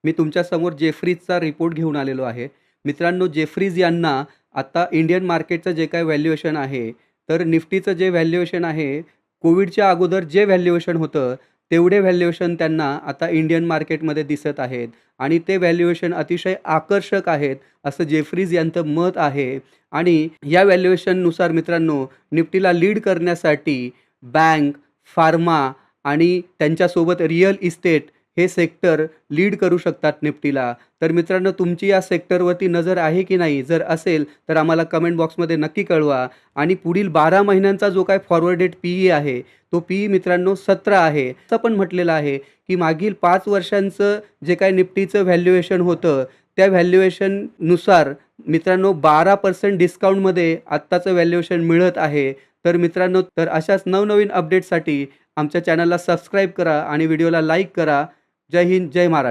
मी तुमच्यासमोर जेफ्रीजचा रिपोर्ट घेऊन आलेलो आहे. मित्रांनो, जेफ्रीज यांना आता इंडियन मार्केटचं जे काही व्हॅल्युएशन आहे, तर निफ्टीचं जे व्हॅल्युएशन आहे, कोविडच्या अगोदर जे व्हॅल्युएशन होतं, तेवढे व्हॅल्युएशन त्यांना आता इंडियन मार्केटमध्ये दिसत आहेत आणि ते व्हॅल्युएशन अतिशय आकर्षक आहेत, असं जेफ्रीज यांचं मत आहे. आणि या व्हॅल्युएशननुसार मित्रांनो, निफ्टीला लीड करण्यासाठी बँक, फार्मा आणि त्यांच्यासोबत रिअल इस्टेट हे सेक्टर लीड करू शकतात निफ्टीला. तर मित्रांनो, तुमची या सेक्टरवरती नजर आहे की नाही? जर असेल तर आम्हाला कमेंट बॉक्समध्ये नक्की कळवा. आणि पुढील 12 महिन्यांचा जो काही फॉरवर्डेड पी-ई आहे, तो पी-ई मित्रांनो 17 आहे. असं पण म्हटलेलं आहे की मागील 5 वर्षांचं जे काही निफ्टीचं व्हॅल्युएशन होतं, त्या व्हॅल्युएशननुसार मित्रांनो 12% डिस्काउंटमध्ये आत्ताचं व्हॅल्युएशन मिळत आहे. तर मित्रांनो, तर अशाच नवनवीन अपडेट्ससाठी आमच्या चॅनलला सबस्क्राईब करा आणि व्हिडिओला लाईक करा. जय हिंद, जय महाराष्ट्र.